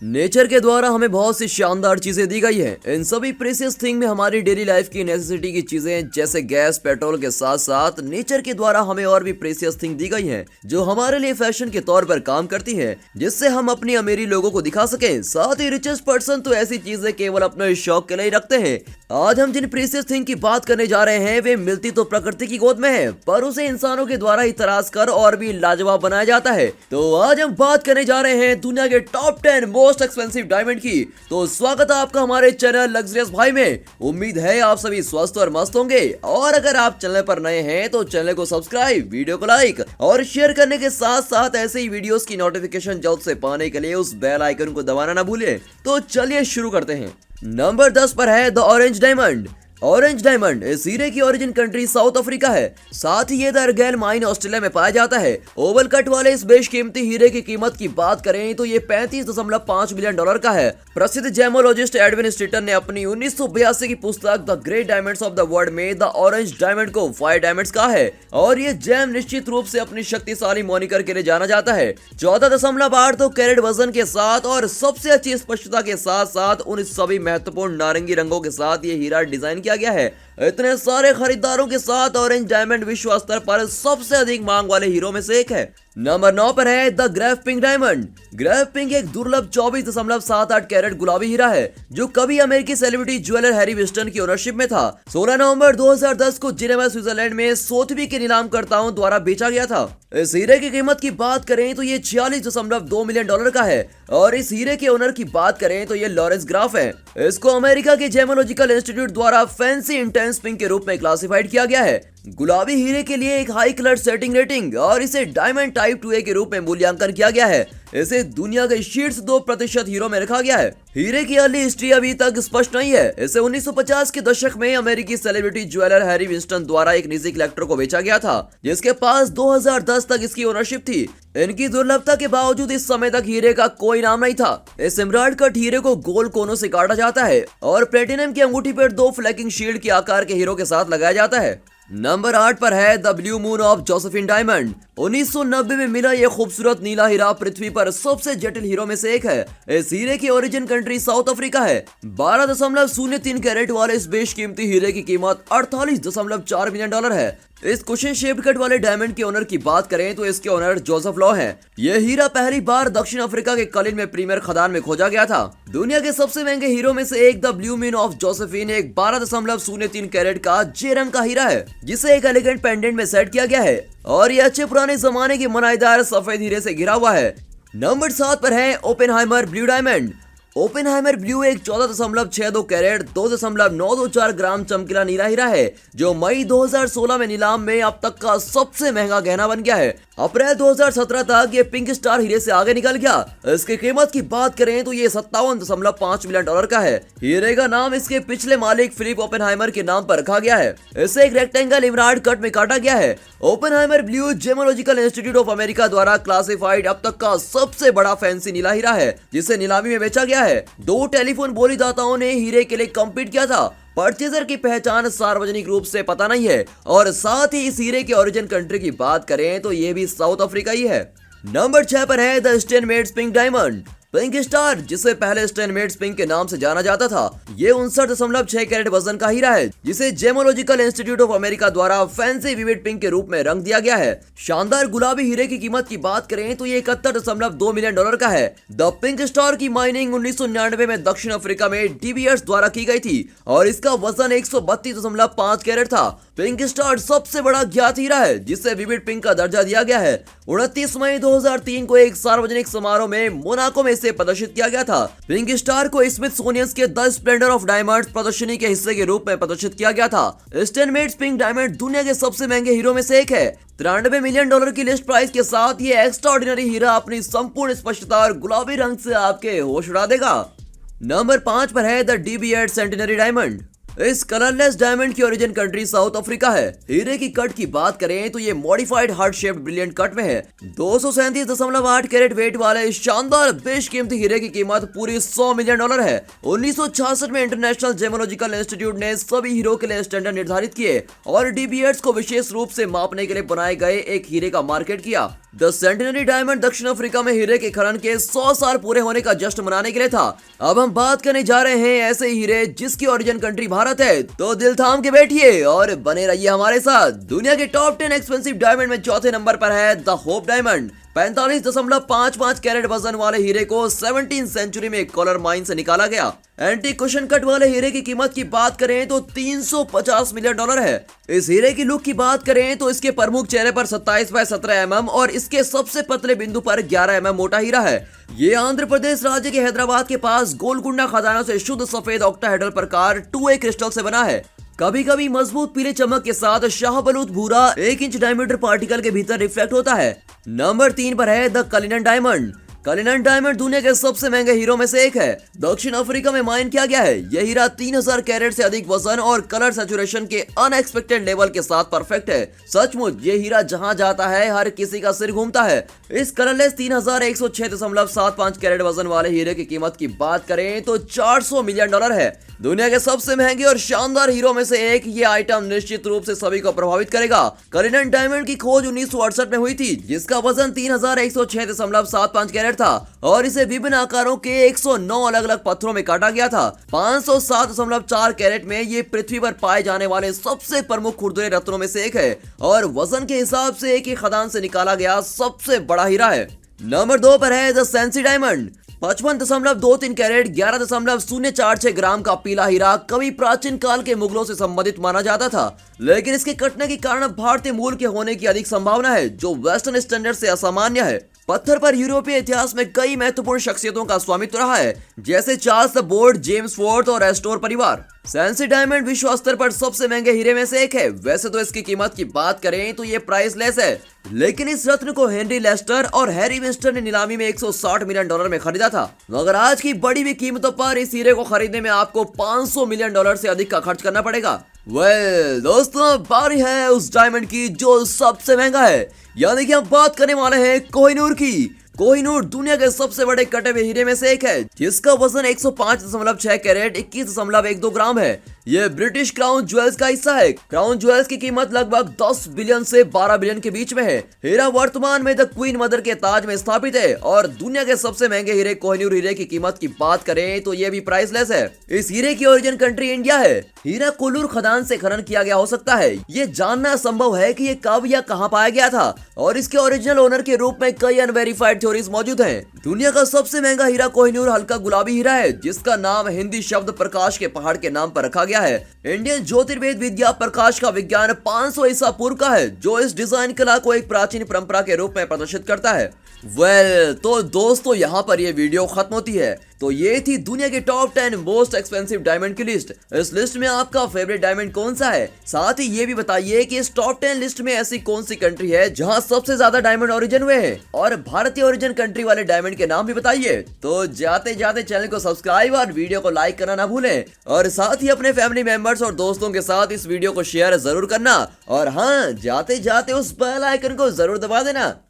Nature के द्वारा हमें बहुत सी शानदार चीजें दी गई है। इन सभी प्रेशियस थिंग में हमारी डेली लाइफ की नेसेसिटी की चीजें जैसे गैस, पेट्रोल के साथ साथ नेचर के द्वारा हमें और भी प्रेशियस थिंग दी गई हैं, जो हमारे लिए फैशन के तौर पर काम करती है, जिससे हम अपनी अमीरी लोगों को दिखा सके। साथ ही रिचेस्ट पर्सन तो ऐसी चीजें केवल अपने शौक के लिए रखते हैं। आज हम जिन प्रेशियस थिंग की बात करने जा रहे हैं वे मिलती तो प्रकृति की गोद में है, पर उसे इंसानों के द्वारा ही तराश कर और भी लाजवाब बनाया जाता है। तो आज हम बात करने जा रहे हैं दुनिया के टॉप 10 मोस्ट एक्सपेंसिव डायमंड की। तो स्वागत है आपका हमारे चैनल लग्जरियस भाई में। उम्मीद है आप सभी स्वस्थ और मस्त होंगे, और अगर आप चैनल पर नए हैं तो चैनल को सब्सक्राइब, वीडियो को लाइक और शेयर करने के साथ साथ ऐसे ही वीडियोस की नोटिफिकेशन जल्द से पाने के लिए उस बेल आइकन को दबाना ना भूलें। तो चलिए शुरू करते हैं। नंबर 10 पर है the orange diamond. Orange diamond इस हीरे की ओरिजिन कंट्री साउथ अफ्रीका है। साथ ही ये द अर्गेल माइन ऑस्ट्रेलिया में पाया जाता है। ओवल कट वाले इस बेशकीमती हीरे की कीमत की बात करें तो ये 35.5 मिलियन डॉलर का है। प्रसिद्ध जेमोलॉजिस्ट एडविन स्टीटन ने अपनी 1982 की पुस्तक the great diamonds of the world में द ऑरेंज डायमंड को 5 डायमंड्स कहा है, और ये जेम निश्चित रूप से अपनी शक्तिशाली मॉनिकर के लिए जाना जाता है। 14.82 कैरेट वजन के साथ और सबसे अच्छी स्पष्टता के साथ साथ उन सभी महत्वपूर्ण नारंगी रंगों के साथ ये हीरा डिजाइन गया है। इतने सारे खरीदारों के साथ ऑरेंज डायमंड विश्व स्तर पर सबसे अधिक मांग वाले हीरो में से एक है। नंबर 9 पर है the grief pink diamond. Grief pink एक दुर्लभ 24.78 कैरेट गुलाबी हीरा है, जो कभी अमेरिकी सेलिब्रिटी ज्वेलर हैरी विस्टन की ओनरशिप में था। 16 नवंबर 2010 को जिनेवा स्विट्जरलैंड में सोथबी के नीलामकर्ताओं द्वारा बेचा गया था। इस हीरे की कीमत की बात करें तो ये 46.2 मिलियन डॉलर का है, और इस हीरे के ओनर की बात करें तो ये लॉरेंस ग्राफ है। इसको अमेरिका के जेमोलॉजिकल इंस्टीट्यूट द्वारा फैंसी इंटेंस पिंक के रूप में क्लासिफाइड किया गया है। गुलाबी हीरे के लिए एक हाई कलर सेटिंग रेटिंग और इसे डायमंड टाइप 2A के रूप में मूल्यांकन किया गया है। इसे दुनिया के शीर्ष 2% हीरो में रखा गया है। हीरे की अर्ली हिस्ट्री अभी तक स्पष्ट नहीं है। इसे 1950 के दशक में अमेरिकी सेलिब्रिटी ज्वेलर हैरी विंस्टन द्वारा एक निजी कलेक्टर को बेचा गया था, जिसके पास 2010 तक इसकी ओनरशिप थी। इनकी दुर्लभता के बावजूद इस समय तक हीरे का कोई नाम नहीं था। इस एमराल्ड कट हीरे को गोल कोनों से काटा जाता है और प्लेटिनम की अंगूठी पर 2 फ्लैकिंग शील्ड के आकार के हीरो के साथ लगाया जाता है। नंबर 8 पर है the blue moon of Josephine diamond. 1990 में मिला यह खूबसूरत नीला हीरा पृथ्वी पर सबसे जटिल हीरो में से एक है। इस हीरे की ओरिजिन कंट्री साउथ अफ्रीका है। 12.03 कैरेट वाले इस बेशकीमती हीरे की कीमत 48.4 मिलियन डॉलर है। इस कुशन शेप्ड कट वाले डायमंड के ओनर की बात करें तो इसके ओनर जोसेफ लॉ हैं। यह हीरा पहली बार दक्षिण अफ्रीका के कलिन में प्रीमियर खदान में खोजा गया था। दुनिया के सबसे महंगे हीरो में से एक the blue moon of Josephine एक 12.03 कैरेट का जे रंग का हीरा है, जिसे एक एलिगेंट पेंडेंट में सेट किया गया है, और यह अच्छे पुराने जमाने के मनाईदार सफेद हीरे से घिरा हुआ है। नंबर 7 पर है Oppenheimer blue diamond. Oppenheimer blue एक 14.62 कैरेट 2.924 ग्राम चमकीला नीला हीरा है, जो मई 2016 में नीलाम में अब तक का सबसे महंगा गहना बन गया है। अप्रैल 2017 तक ये पिंक स्टार हीरे से आगे निकल गया। इसकी कीमत की बात करें तो ये 57.5 मिलियन डॉलर का है। हीरे का नाम इसके पिछले मालिक फिलिप ओपेनहाइमर के नाम पर रखा गया है। इसे एक रेक्टेंगल इमराल्ड कट में काटा गया है। Oppenheimer blue gemological institute of America द्वारा क्लासिफाइड अब तक का सबसे बड़ा फैंसी नीला हीरा है, जिसे नीलामी में बेचा गया है। 2 टेलीफोन बोलीदाताओं ने हीरे के लिए कम्पीट किया था। परचेजर की पहचान सार्वजनिक रूप से पता नहीं है, और साथ ही इस हीरे के ओरिजिन कंट्री की बात करें तो ये भी साउथ अफ्रीका ही है। नंबर 6 पर है the Steinmetz pink diamond. Pink star, जिसे पहले स्टेनमेट्स पिंक के नाम से जाना जाता था, ये 59.6 कैरेट वजन का हीरा है, जिसे जेमोलॉजिकल इंस्टीट्यूट ऑफ अमेरिका द्वारा फैंसी विविड पिंक के रूप में रंग दिया गया है। शानदार गुलाबी हीरे की कीमत की बात करें तो ये 71.2 मिलियन डॉलर का है। द पिंक स्टार की माइनिंग 1999 में दक्षिण अफ्रीका में डीबीएस द्वारा की गई थी, और इसका वजन 132.5 कैरेट था। पिंक स्टार सबसे बड़ा ज्ञात हीरा है, जिसे विविड पिंक का दर्जा दिया गया है। 29 मई 2003 को एक सार्वजनिक समारोह में मोनाको में इसे प्रदर्शित किया गया था। पिंक स्टार को स्मिथसोनियन के द स्प्लेंडर ऑफ डायमंड्स प्रदर्शनी के हिस्से के रूप में प्रदर्शित किया गया था। स्टेनमेट्स पिंक डायमंड दुनिया के सबसे महंगे हीरो में से एक है। 93 मिलियन डॉलर की लिस्ट प्राइस के साथ ये एक्स्ट्राऑर्डिनरी हीरा अपनी संपूर्ण स्पष्टता और गुलाबी रंग से आपके होश उड़ा देगा। नंबर 5 पर है द DB8 सेंटिनरी डायमंड। इस कलरलेस डायमंड की ओरिजिन कंट्री साउथ अफ्रीका है। हीरे की कट की बात करें तो ये modified heart shaped brilliant cut में है। 237.8 कैरेट वेट वाले इस शानदार बेशकीमती हीरे की कीमत पूरी 100 मिलियन डॉलर है। 1966 में इंटरनेशनल जेमोलॉजिकल इंस्टीट्यूट ने सभी हीरो के लिए स्टैंडर्ड निर्धारित किए और DB8 को विशेष रूप से मापने के लिए बनाए गए एक हीरे का मार्केट किया। द सेंटिनरी डायमंड दक्षिण अफ्रीका में हीरे के खनन के 100 साल पूरे होने का जश्न मनाने के लिए था। अब हम बात करने जा रहे हैं ऐसे हीरे जिसकी ओरिजिन कंट्री भारत है, तो दिल थाम के बैठिए और बने रहिए हमारे साथ। दुनिया के टॉप 10 एक्सपेंसिव डायमंड में चौथे नंबर पर है द होप डायमंड। 45.55 कैरेट वजन वाले हीरे को 17वीं सेंचुरी में कॉलर माइन से निकाला गया। एंटी कुशन कट वाले हीरे की कीमत की बात करें तो $350 मिलियन है। इस हीरे की लुक की बात करें तो इसके प्रमुख चेहरे पर 27x17 mm और इसके सबसे पतले बिंदु पर 11 mm मोटा हीरा है। ये आंध्र प्रदेश राज्य के हैदराबाद के पास गोलकुंडा खदानों से शुद्ध सफेद ऑक्टाहेड्रल प्रकार 2A क्रिस्टल से बना है। कभी कभी मजबूत पीले चमक के साथ शाहबलूत भूरा 1 इंच डायमीटर पार्टिकल के भीतर रिफ्लेक्ट होता है। नंबर 3 पर है the Cullinan diamond. Cullinan diamond दुनिया के सबसे महंगे हीरो में से एक है। दक्षिण अफ्रीका में माइन किया गया है। यह हीरा 3000 कैरेट से अधिक वजन और कलर सैचुरेशन के अनएक्सपेक्टेड लेवल के साथ परफेक्ट है। सचमुच ये हीरा जहां जाता है हर किसी का सिर घूमता है। इस कलरलेस 3106.75 कैरेट वजन वाले हीरे की कीमत की बात करें तो $400 मिलियन है। दुनिया के सबसे महंगे और शानदार हीरो में से एक ये आइटम निश्चित रूप से सभी को प्रभावित करेगा। कलिनन डायमंड की खोज 1968 में हुई थी, जिसका वजन 3106.75 कैरेट था और इसे विभिन्न आकारों के 109 अलग अलग पत्थरों में काटा गया था। 507.4 कैरेट में ये पृथ्वी पर पाए जाने वाले सबसे प्रमुख खुरदुरे रत्नों में से एक है और वजन के हिसाब से एक ही खदान से निकाला गया सबसे बड़ा हीरा है। नंबर 2 पर है द सेंसी डायमंड। 55.23 कैरेट 11.046 ग्राम का पीला हीरा कभी प्राचीन काल के मुगलों से संबंधित माना जाता था, लेकिन इसके कटने के कारण भारतीय मूल के होने की अधिक संभावना है, जो वेस्टर्न स्टैंडर्ड से असामान्य है। पत्थर पर यूरोपीय इतिहास में कई महत्वपूर्ण शख्सियतों का स्वामित्व रहा है, जैसे Charles the board, James fourth और एस्टोर परिवार। सेंसी डायमंड विश्व स्तर पर सबसे महंगे हीरे में से एक है। वैसे तो इसकी कीमत की बात करें तो ये प्राइसलेस है, लेकिन इस रत्न को हेनरी लेस्टर और हैरी विंस्टन ने नीलामी में $160 मिलियन में खरीदा था। मगर आज की बढ़ी हुई कीमतों पर इस हीरे को खरीदने में आपको $500 मिलियन से अधिक का खर्च करना पड़ेगा। दोस्तों, बारी है उस डायमंड की जो सबसे महंगा है, यानी कि हम बात करने वाले हैं कोहिनूर की। कोहिनूर दुनिया के सबसे बड़े कटे हुए हीरे में से एक है, जिसका वजन 105.6 कैरेट 21.12 ग्राम है। यह ब्रिटिश क्राउन ज्वेल्स का हिस्सा है। क्राउन ज्वेल्स की कीमत लगभग 10 बिलियन से 12 बिलियन के बीच में है। हीरा वर्तमान में द क्वीन मदर के ताज में स्थापित है और दुनिया के सबसे महंगे हीरे कोहिनूर हीरे की कीमत की बात करें तो यह भी प्राइसलेस है। इस हीरे की ओरिजिन कंट्री इंडिया है। हीरा कोल्लूर खदान से खनन किया गया हो सकता है। ये जानना संभव है कि ये कब या कहां पाया गया था और इसके ओरिजिनल ओनर के रूप में कई अनवेरिफाइड थ्योरीज मौजूद हैं। दुनिया का सबसे महंगा हीरा कोहिनूर हल्का गुलाबी हीरा है, जिसका नाम हिंदी शब्द प्रकाश के पहाड़ के नाम पर रखा गया है। इंडियन ज्योतिर्वेद विद्या प्रकाश का विज्ञान 500 ईसा पूर्व का है, जो इस डिजाइन कला को एक प्राचीन परंपरा के रूप में प्रदर्शित करता है। तो दोस्तों, यहाँ पर ये वीडियो खत्म होती है। तो ये थी दुनिया के टॉप 10 मोस्ट एक्सपेंसिव डायमंड की लिस्ट। इस लिस्ट में आपका फेवरेट डायमंड कौन सा है? साथ ही ये भी बताइए कि इस टॉप 10 लिस्ट में ऐसी कौन सी कंट्री है जहां सबसे ज्यादा डायमंड ओरिजिन हुए हैं, और भारतीय ओरिजिन कंट्री वाले डायमंड के नाम भी बताइए। तो जाते जाते चैनल को सब्सक्राइब और वीडियो को लाइक करना ना भूलें, और साथ ही अपने फैमिली मेंबर्स और दोस्तों के साथ इस वीडियो को शेयर जरूर करना, और हाँ, जाते जाते उस बेल आइकन को जरूर दबा देना।